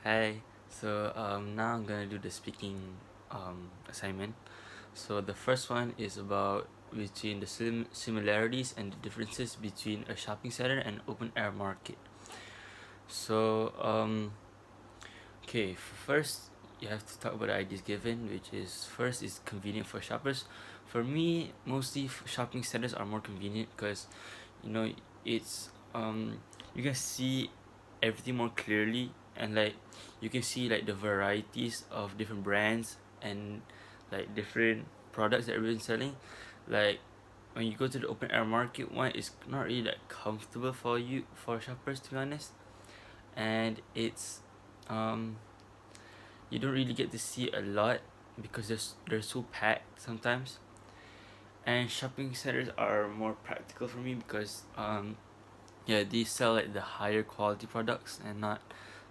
Hi. Now I'm gonna do the speaking assignment. So the first one is about between the similarities and the differences between a shopping center and open air market. So okay, first you have to talk about the ideas given, which is first is convenient for shoppers. For me, mostly shopping centers are more convenient because you know it's you can see everything more clearly, and like you can see like the varieties of different brands and like different products that everyone's selling. Like when you go to the open air market one, it's not really that comfortable for shoppers, to be honest. And it's um you don't really get to see a lot because they're so packed sometimes. And shopping centers are more practical for me because yeah, they sell like the higher quality products and not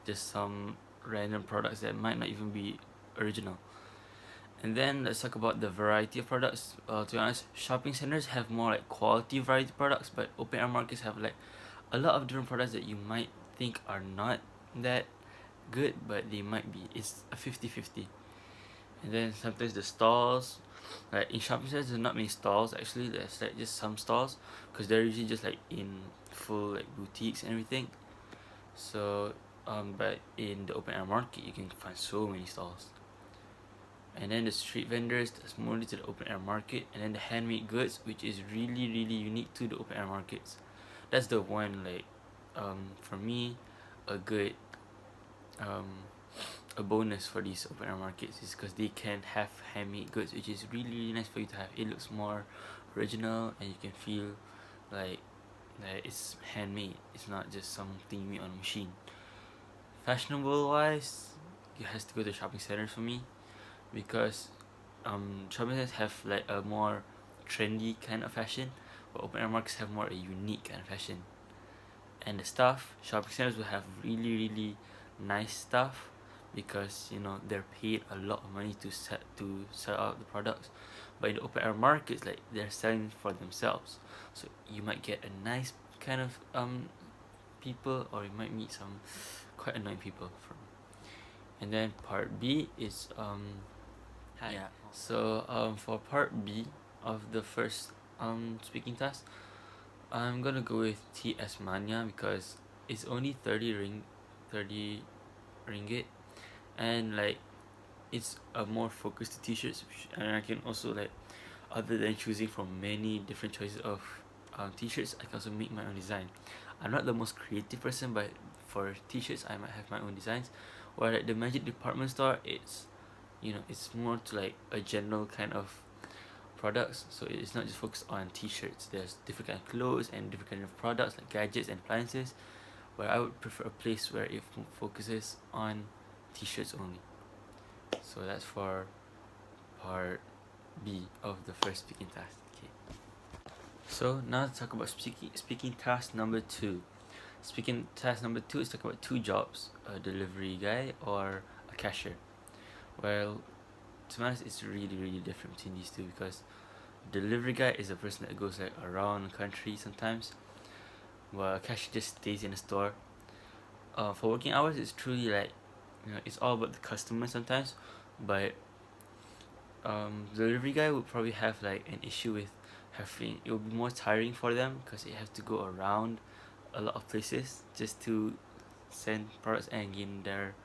just some random products that might not even be original. And then let's talk about the variety of products. To be honest, shopping centers have more like quality variety products, but open air markets have like a lot of different products that you might think are not that good, but they might be. It's a 50-50. And then sometimes the stalls, like in shopping centers, there's not many stalls actually. There's like just some stalls because they're usually just like in full like boutiques and everything. So, but in the open air market, you can find so many stalls. And then the street vendors, that's more to the open air market. And then the handmade goods, which is really, really unique to the open air markets. That's the one, like, for me, a good, um, a bonus for these open air markets is because they can have handmade goods, which is really, really nice for you to have. It looks more original, and you can feel like that it's handmade. It's not just something made on a machine. Fashionable wise, it has to go to shopping centers for me because shopping centers have like a more trendy kind of fashion, but open air markets have more a unique kind of fashion. And the stuff, shopping centers will have really really nice stuff because they're paid a lot of money to sell out the products. But in the open air markets, like they're selling for themselves, so you might get a nice kind of people, or you might meet some quite annoying people from. And then part B is hi. Yeah. So for part B of the first speaking task, I'm gonna go with TS Mania because it's only 30 ringgit, and like it's a more focused to t-shirts, and I can also like, other than choosing from many different choices of t-shirts, I can also make my own design. I'm not the most creative person, but for t-shirts I might have my own designs. While at the Magic department store, it's more to like a general kind of products, so it's not just focused on t-shirts. There's different kind of clothes and different kind of products like gadgets and appliances, where I would prefer a place where it focuses on t-shirts only. So that's for part B of the first speaking task. Okay. So now to talk about speaking task number two. Speaking task number two is talking about two jobs: a delivery guy or a cashier. Well, to be honest, it's really really different between these two because delivery guy is a person that goes like around the country sometimes, while a cashier just stays in the store. For working hours, it's truly like it's all about the customer sometimes, but delivery guy would probably have like an issue with having it will be more tiring for them because they have to go around a lot of places just to send products and gain their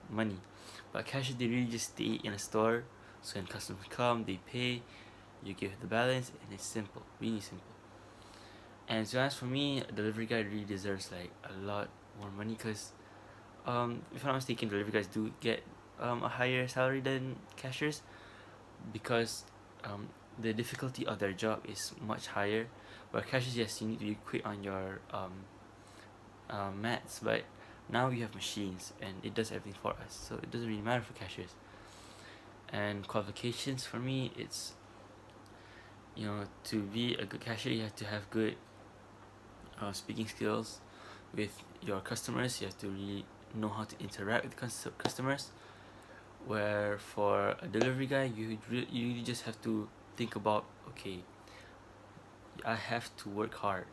money. But cashier, they really just stay in a store, so when customers come, they pay, you give the balance, and it's simple, really simple. And so as for me, a delivery guy really deserves like a lot more money because if I'm not mistaken, delivery guys do get a higher salary than cashiers because um, the difficulty of their job is much higher. Where cashiers, yes, you need to be quick on your maths, but now we have machines and it does everything for us, so it doesn't really matter for cashiers. And qualifications for me, it's to be a good cashier, you have to have good speaking skills with your customers. You have to really know how to interact with customers. Where for a delivery guy, you just have to think about, okay, I have to work hard.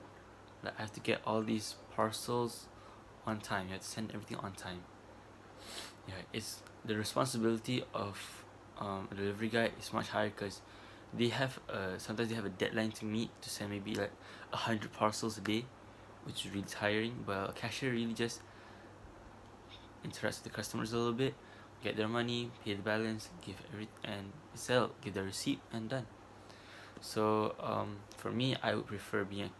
Like I have to get all these parcels on time. You have to send everything on time. Yeah, it's the responsibility of a delivery guy is much higher because they have sometimes they have a deadline to meet to send maybe like 100 parcels a day, which is really tiring. But a cashier really just interacts with the customers a little bit, get their money, pay the balance, give the receipt and done. So for me, I would prefer being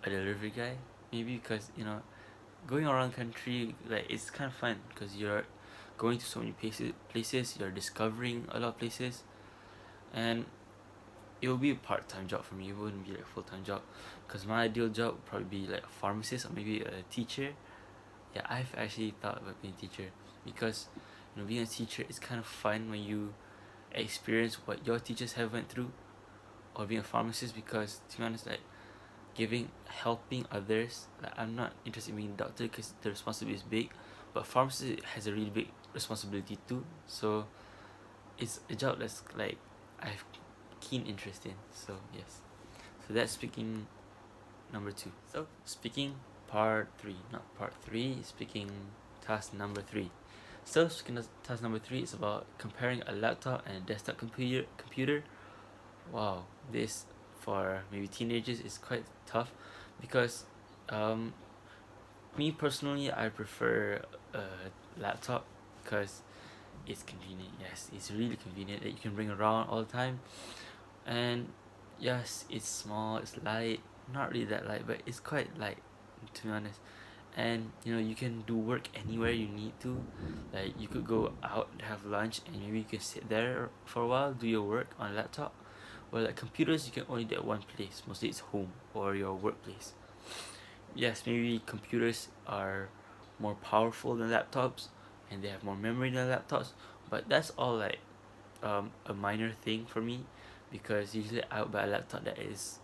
a delivery guy, maybe because going around country like it's kind of fun because you're going to so many places, you're discovering a lot of places, and it will be a part-time job for me. It wouldn't be like a full-time job because my ideal job would probably be like a pharmacist or maybe a teacher. Yeah, I've actually thought about being a teacher because being a teacher is kind of fun when you experience what your teachers have went through, or being a pharmacist because to be honest, like helping others, like I'm not interested in being a doctor because the responsibility is big, but pharmacy has a really big responsibility too. So it's a job that's like I have keen interest in. So yes, so that's speaking number 2. So speaking part 3, not part 3, speaking task number 3. So speaking of task number 3 is about comparing a laptop and a desktop computer. Wow, this for maybe teenagers is quite tough because um me personally, I prefer a laptop because it's convenient. Yes, it's really convenient that you can bring around all the time. And yes, it's small, it's light, not really that light, but it's quite light, to be honest. And you can do work anywhere you need to. Like you could go out, have lunch, and maybe you can sit there for a while, do your work on a laptop. Well, like computers, you can only do at one place. Mostly it's home or your workplace. Yes, maybe computers are more powerful than laptops and they have more memory than laptops, but that's all like a minor thing for me because usually I would buy a laptop that is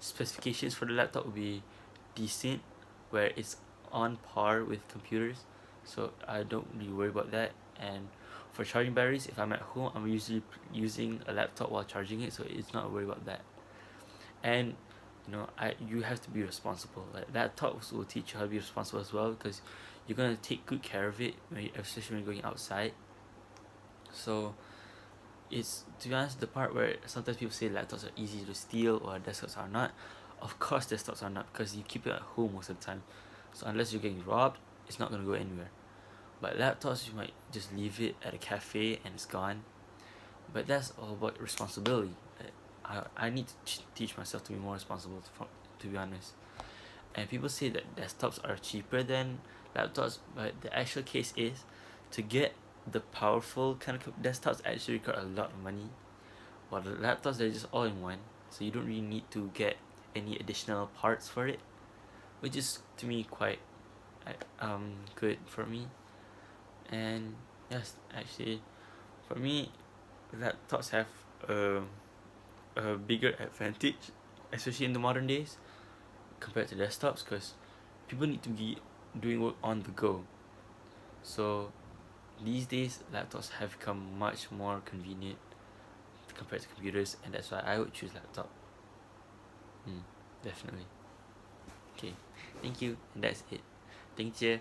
specifications for the laptop will be decent, where it's on par with computers, so I don't really worry about that. And for charging batteries, if I'm at home, I'm usually using a laptop while charging it, so it's not a worry about that. And you have to be responsible. Like laptops will teach you how to be responsible as well because you're gonna take good care of it, especially when you're going outside. So it's, to be honest, the part where sometimes people say laptops are easy to steal or desktops are not. Of course desktops are not because you keep it at home most of the time, so unless you're getting robbed, it's not going to go anywhere. But laptops, you might just leave it at a cafe and it's gone. But that's all about responsibility. I need to teach myself to be more responsible, to be honest. And people say that desktops are cheaper than laptops, but the actual case is to get the powerful kind of desktops actually require a lot of money, while the laptops they're just all in one, so you don't really need to get any additional parts for it, which is to me quite good for me. And yes, actually, for me, laptops have a, a bigger advantage, especially in the modern days, compared to desktops, because people need to be doing work on the go. So these days, laptops have become much more convenient compared to computers, and that's why I would choose laptop. Definitely. Okay, thank you, and that's it. Thank you.